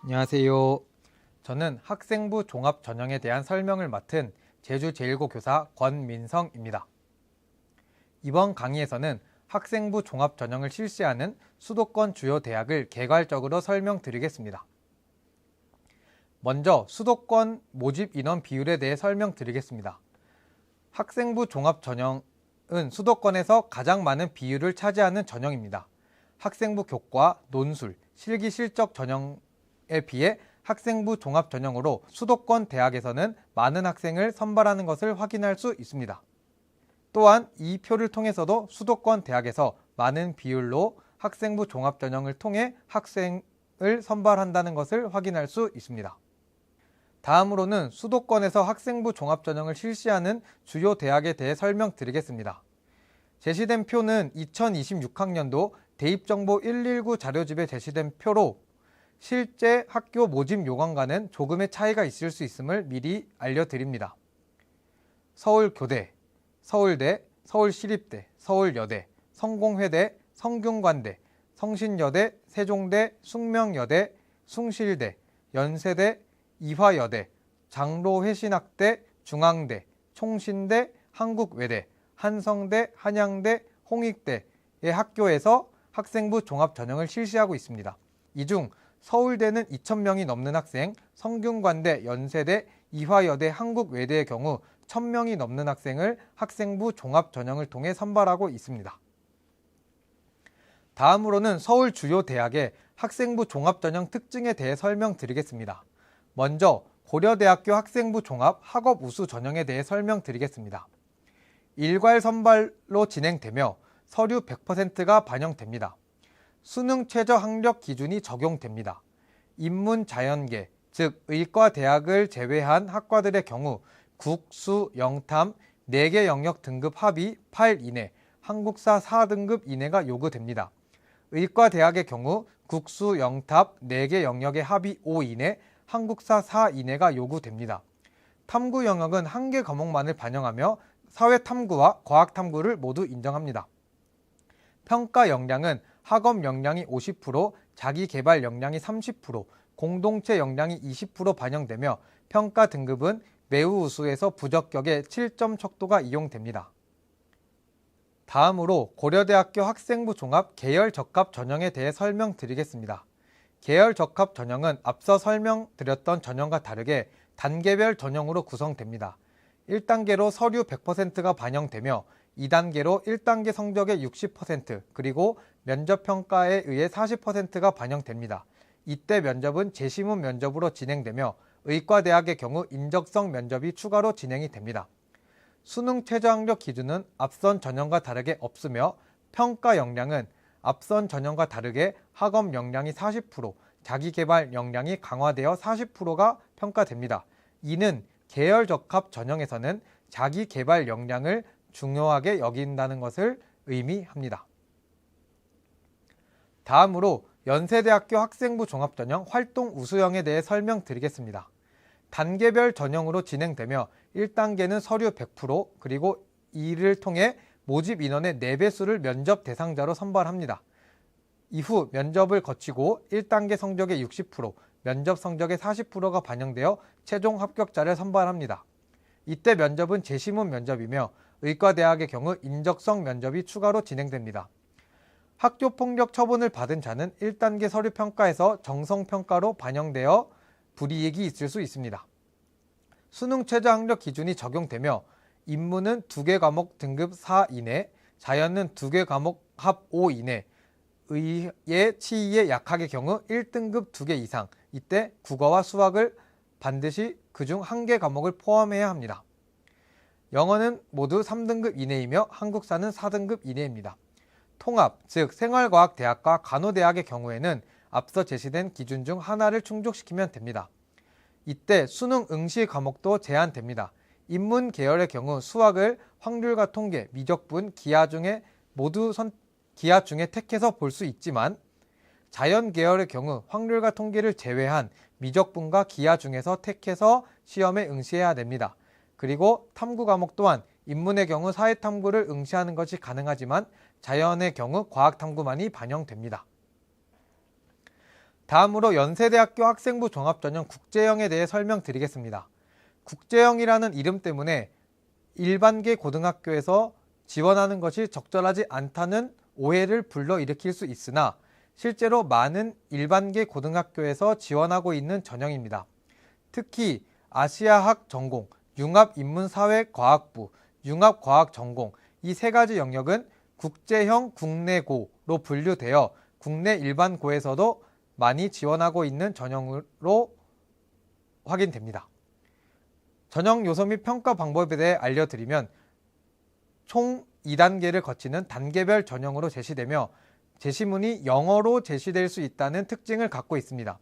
안녕하세요. 저는 학생부 종합 전형에 대한 설명을 맡은 제주제일고 교사 권민성입니다. 이번 강의에서는 학생부 종합 전형을 실시하는 수도권 주요 대학을 개괄적으로 설명드리겠습니다. 먼저 수도권 모집 인원 비율에 대해 설명드리겠습니다. 학생부 종합 전형은 수도권에서 가장 많은 비율을 차지하는 전형입니다. 학생부 교과, 논술, 실기 실적 전형에 비해 학생부 종합 전형으로 수도권 대학에서는 많은 학생을 선발하는 것을 확인할 수 있습니다. 또한 이 표를 통해서도 수도권 대학에서 많은 비율로 학생부 종합 전형을 통해 학생을 선발한다는 것을 확인할 수 있습니다. 다음으로는 수도권에서 학생부 종합 전형을 실시하는 주요 대학에 대해 설명드리겠습니다. 제시된 표는 2026학년도 대입정보 119 자료집에 제시된 표로 실제 학교 모집 요강과는 조금의 차이가 있을 수 있음을 미리 알려드립니다. 서울교대, 서울대, 서울시립대, 서울여대, 성공회대, 성균관대, 성신여대, 세종대, 숙명여대, 숭실대, 연세대, 이화여대, 장로회신학대, 중앙대, 총신대, 한국외대, 한성대, 한양대, 홍익대의 학교에서 학생부 종합전형을 실시하고 있습니다. 이 중 서울대는 2,000명이 넘는 학생, 성균관대, 연세대, 이화여대, 한국외대의 경우 1,000명이 넘는 학생을 학생부 종합전형을 통해 선발하고 있습니다. 다음으로는 서울 주요 대학의 학생부 종합전형 특징에 대해 설명드리겠습니다. 먼저 고려대학교 학생부 종합 학업 우수 전형에 대해 설명드리겠습니다. 일괄 선발로 진행되며 서류 100%가 반영됩니다. 수능 최저 학력 기준이 적용됩니다. 인문 자연계, 즉 의과대학을 제외한 학과들의 경우 국, 수, 영탐 4개 영역 등급 합이 8 이내, 한국사 4등급 이내가 요구됩니다. 의과대학의 경우 국수, 영탑 4개 영역의 합이 5 이내, 한국사 4 이내가 요구됩니다. 탐구 영역은 1개 과목만을 반영하며 사회탐구와 과학탐구를 모두 인정합니다. 평가 역량은 학업 역량이 50%, 자기개발 역량이 30%, 공동체 역량이 20% 반영되며 평가 등급은 매우 우수에서 부적격의 7점 척도가 이용됩니다. 다음으로 고려대학교 학생부 종합 계열 적합 전형에 대해 설명드리겠습니다. 계열 적합 전형은 앞서 설명드렸던 전형과 다르게 단계별 전형으로 구성됩니다. 1단계로 서류 100%가 반영되며 2단계로 1단계 성적의 60% 그리고 면접평가에 의해 40%가 반영됩니다. 이때 면접은 재시문 면접으로 진행되며 의과대학의 경우 인적성 면접이 추가로 진행이 됩니다. 수능 최저학력 기준은 앞선 전형과 다르게 없으며 평가 역량은 앞선 전형과 다르게 학업 역량이 40%, 자기개발 역량이 강화되어 40%가 평가됩니다. 이는 계열 적합 전형에서는 자기개발 역량을 중요하게 여긴다는 것을 의미합니다. 다음으로 연세대학교 학생부 종합전형 활동 우수형에 대해 설명드리겠습니다. 단계별 전형으로 진행되며 1단계는 서류 100% 그리고 이를 통해 모집 인원의 4배수를 면접 대상자로 선발합니다. 이후 면접을 거치고 1단계 성적의 60%, 면접 성적의 40%가 반영되어 최종 합격자를 선발합니다. 이때 면접은 재시문 면접이며 의과대학의 경우 인적성 면접이 추가로 진행됩니다. 학교폭력 처분을 받은 자는 1단계 서류평가에서 정성평가로 반영되어 불이익이 있을 수 있습니다. 수능 최저학력 기준이 적용되며 인문은 2개 과목 등급 4 이내, 자연은 2개 과목 합 5 이내, 의의 치의의 약학의 경우 1등급 2개 이상, 이때 국어와 수학을 반드시 그중 1개 과목을 포함해야 합니다. 영어는 모두 3등급 이내이며 한국사는 4등급 이내입니다. 통합, 즉 생활과학대학과 간호대학의 경우에는 앞서 제시된 기준 중 하나를 충족시키면 됩니다. 이때 수능 응시 과목도 제한됩니다. 인문 계열의 경우 수학을 확률과 통계, 미적분, 기하 중에 택해서 볼 수 있지만 자연 계열의 경우 확률과 통계를 제외한 미적분과 기하 중에서 택해서 시험에 응시해야 됩니다. 그리고 탐구 과목 또한 인문의 경우 사회탐구를 응시하는 것이 가능하지만 자연의 경우 과학탐구만이 반영됩니다. 다음으로 연세대학교 학생부 종합전형 국제형에 대해 설명드리겠습니다. 국제형이라는 이름 때문에 일반계 고등학교에서 지원하는 것이 적절하지 않다는 오해를 불러일으킬 수 있으나 실제로 많은 일반계 고등학교에서 지원하고 있는 전형입니다. 특히 아시아학 전공, 융합인문사회과학부, 융합과학전공 이 세 가지 영역은 국제형 국내고로 분류되어 국내 일반고에서도 많이 지원하고 있는 전형으로 확인됩니다. 전형 요소 및 평가 방법에 대해 알려드리면 총 2단계를 거치는 단계별 전형으로 제시되며 제시문이 영어로 제시될 수 있다는 특징을 갖고 있습니다.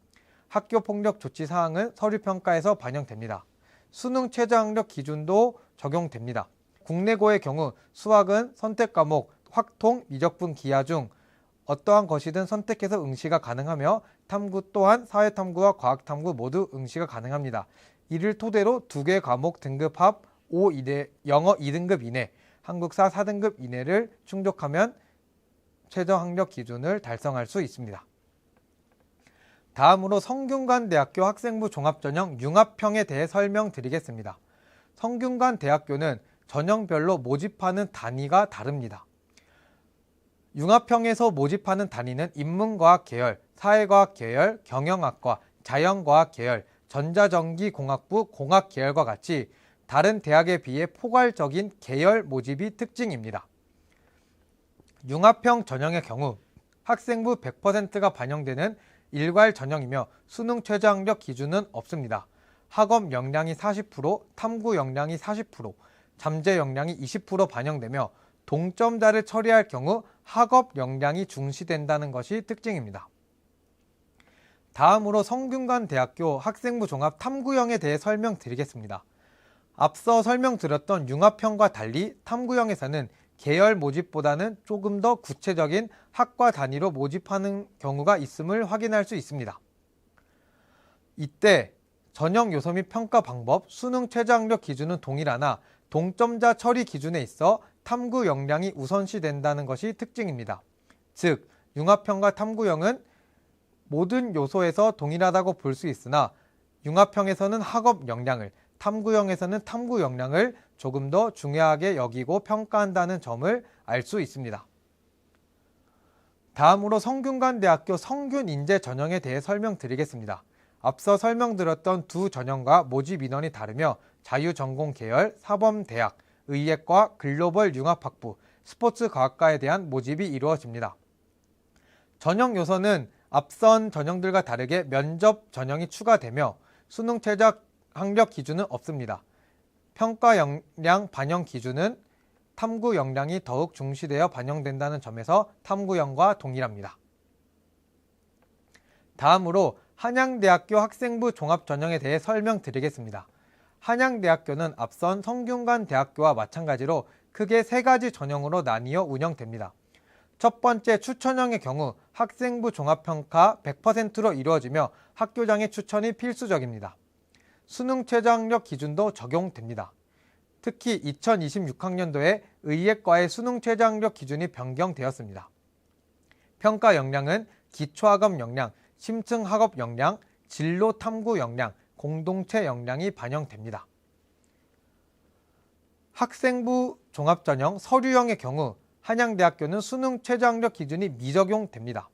학교폭력 조치 사항은 서류평가에서 반영됩니다. 수능 최저학력 기준도 적용됩니다. 국내고의 경우 수학은 선택과목, 확통, 미적분, 기하 중 어떠한 것이든 선택해서 응시가 가능하며 탐구 또한 사회탐구와 과학탐구 모두 응시가 가능합니다. 이를 토대로 2개 과목 등급 합 5 이내, 영어 2등급 이내, 한국사 4등급 이내를 충족하면 최저학력 기준을 달성할 수 있습니다. 다음으로 성균관대학교 학생부 종합전형 융합형에 대해 설명드리겠습니다. 성균관대학교는 전형별로 모집하는 단위가 다릅니다. 융합형에서 모집하는 단위는 인문과학 계열, 사회과학 계열, 경영학과, 자연과학 계열, 전자전기공학부 공학 계열과 같이 다른 대학에 비해 포괄적인 계열 모집이 특징입니다. 융합형 전형의 경우 학생부 100%가 반영되는 일괄 전형이며 수능 최저학력 기준은 없습니다. 학업 역량이 40%, 탐구 역량이 40%, 잠재 역량이 20% 반영되며 동점자를 처리할 경우 학업 역량이 중시된다는 것이 특징입니다. 다음으로 성균관대학교 학생부 종합 탐구형에 대해 설명드리겠습니다. 앞서 설명드렸던 융합형과 달리 탐구형에서는 계열 모집보다는 조금 더 구체적인 학과 단위로 모집하는 경우가 있음을 확인할 수 있습니다. 이때 전형 요소 및 평가 방법, 수능 최저학력 기준은 동일하나 동점자 처리 기준에 있어 탐구 역량이 우선시된다는 것이 특징입니다. 즉, 융합형과 탐구형은 모든 요소에서 동일하다고 볼 수 있으나 융합형에서는 학업 역량을, 탐구형에서는 탐구 역량을 조금 더 중요하게 여기고 평가한다는 점을 알 수 있습니다. 다음으로 성균관대학교 성균인재 전형에 대해 설명드리겠습니다. 앞서 설명드렸던 두 전형과 모집 인원이 다르며 자유전공 계열, 사범대학, 의예과, 글로벌 융합학부, 스포츠과학과에 대한 모집이 이루어집니다. 전형 요소는 앞선 전형들과 다르게 면접 전형이 추가되며 수능 최저학력 기준은 없습니다. 평가 역량 반영 기준은 탐구 역량이 더욱 중시되어 반영된다는 점에서 탐구형과 동일합니다. 다음으로 한양대학교 학생부 종합전형에 대해 설명드리겠습니다. 한양대학교는 앞선 성균관대학교와 마찬가지로 크게 세 가지 전형으로 나뉘어 운영됩니다. 첫 번째 추천형의 경우 학생부 종합평가 100%로 이루어지며 학교장의 추천이 필수적입니다. 수능 최저학력 기준도 적용됩니다. 특히 2026학년도에 의예과의 수능 최저학력 기준이 변경되었습니다. 평가 역량은 기초학업 역량, 심층학업 역량, 진로 탐구 역량, 공동체 역량이 반영됩니다. 학생부 종합전형 서류형의 경우 한양대학교는 수능 최저학력 기준이 미적용됩니다.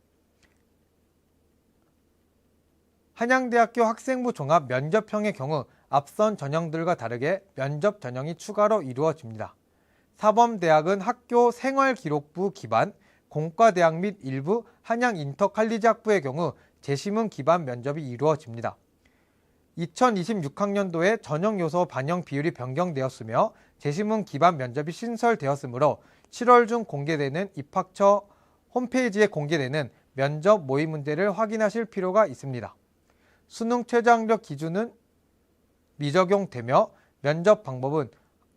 한양대학교 학생부 종합 면접형의 경우 앞선 전형들과 다르게 면접 전형이 추가로 이루어집니다. 사범대학은 학교 생활기록부 기반, 공과대학 및 일부 한양인터칼리지학부의 경우 제시문 기반 면접이 이루어집니다. 2026학년도에 전형 요소 반영 비율이 변경되었으며 제시문 기반 면접이 신설되었으므로 7월 중 공개되는 입학처 홈페이지에 공개되는 면접 모의 문제를 확인하실 필요가 있습니다. 수능 최저학력 기준은 미적용되며 면접 방법은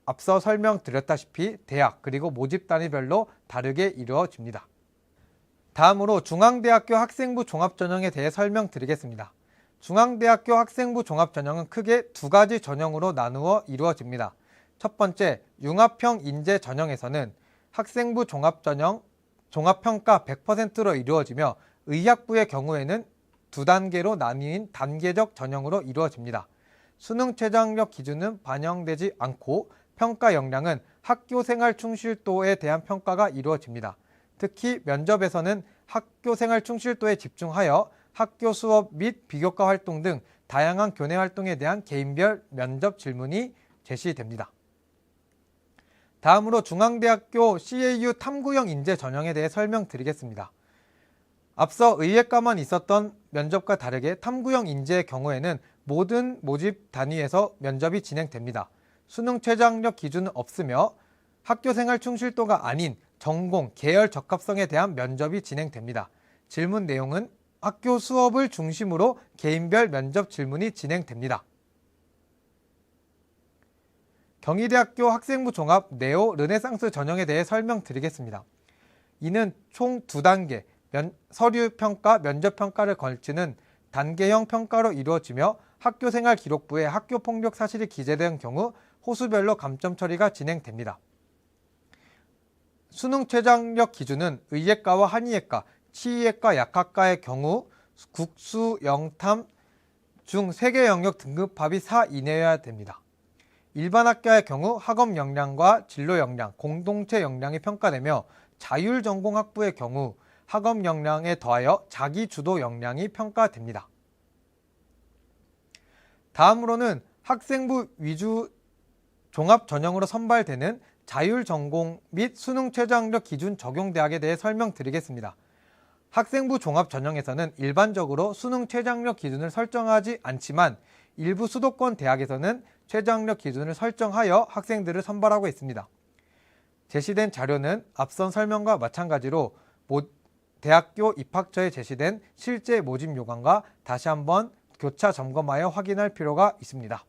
앞서 설명드렸다시피 대학 그리고 모집 단위별로 다르게 이루어집니다. 다음으로 중앙대학교 학생부 종합전형에 대해 설명드리겠습니다. 중앙대학교 학생부 종합전형은 크게 두 가지 전형으로 나누어 이루어집니다. 첫 번째, 융합형 인재 전형에서는 학생부 종합전형 종합평가 100%로 이루어지며 의학부의 경우에는 두 단계로 나뉘인 단계적 전형으로 이루어집니다. 수능 최저학력 기준은 반영되지 않고 평가 역량은 학교 생활 충실도에 대한 평가가 이루어집니다. 특히 면접에서는 학교 생활 충실도에 집중하여 학교 수업 및 비교과 활동 등 다양한 교내 활동에 대한 개인별 면접 질문이 제시됩니다. 다음으로 중앙대학교 CAU 탐구형 인재 전형에 대해 설명드리겠습니다. 앞서 의예과만 있었던 면접과 다르게 탐구형 인재의 경우에는 모든 모집 단위에서 면접이 진행됩니다. 수능 최저학력 기준은 없으며 학교생활 충실도가 아닌 전공, 계열 적합성에 대한 면접이 진행됩니다. 질문 내용은 학교 수업을 중심으로 개인별 면접 질문이 진행됩니다. 경희대학교 학생부 종합 네오 르네상스 전형에 대해 설명드리겠습니다. 이는 총 2단계 서류평가, 면접평가를 걸치는 단계형 평가로 이루어지며 학교생활 기록부에 학교폭력 사실이 기재된 경우 호수별로 감점 처리가 진행됩니다. 수능 최저학력 기준은 의예과와 한의예과, 치의예과, 약학과의 경우 국수, 영탐 중 3개 영역 등급합이 4 이내여야 됩니다. 일반 학과의 경우 학업 역량과 진로 역량, 공동체 역량이 평가되며 자율전공 학부의 경우 학업 역량에 더하여 자기주도 역량이 평가됩니다. 다음으로는 학생부 위주 종합 전형으로 선발되는 자율전공 및 수능 최저학력 기준 적용 대학에 대해 설명드리겠습니다. 학생부 종합 전형에서는 일반적으로 수능 최저학력 기준을 설정하지 않지만 일부 수도권 대학에서는 최저학력 기준을 설정하여 학생들을 선발하고 있습니다. 제시된 자료는 앞선 설명과 마찬가지로 대학교 입학처에 제시된 실제 모집 요강과 다시 한번 교차 점검하여 확인할 필요가 있습니다.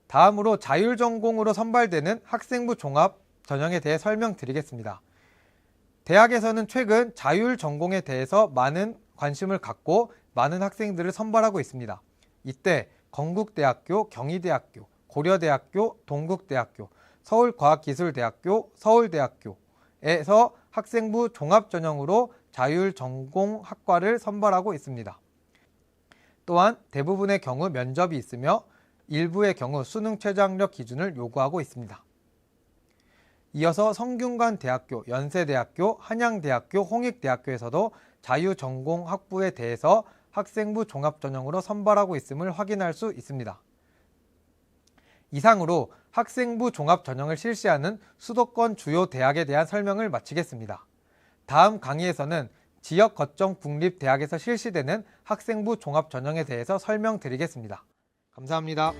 다음으로 자율전공으로 선발되는 학생부 종합 전형에 대해 설명드리겠습니다. 대학에서는 최근 자율전공에 대해서 많은 관심을 갖고 많은 학생들을 선발하고 있습니다. 이때 건국대학교, 경희대학교, 고려대학교, 동국대학교, 서울과학기술대학교, 서울대학교에서 학생부 종합전형으로 자율전공학과를 선발하고 있습니다. 또한 대부분의 경우 면접이 있으며 일부의 경우 수능 최저학력 기준을 요구하고 있습니다. 이어서 성균관대학교, 연세대학교, 한양대학교, 홍익대학교에서도 자유전공학부에 대해서 학생부 종합전형으로 선발하고 있음을 확인할 수 있습니다. 이상으로 학생부 종합전형을 실시하는 수도권 주요 대학에 대한 설명을 마치겠습니다. 다음 강의에서는 지역 거점 국립대학에서 실시되는 학생부 종합전형에 대해서 설명드리겠습니다. 감사합니다.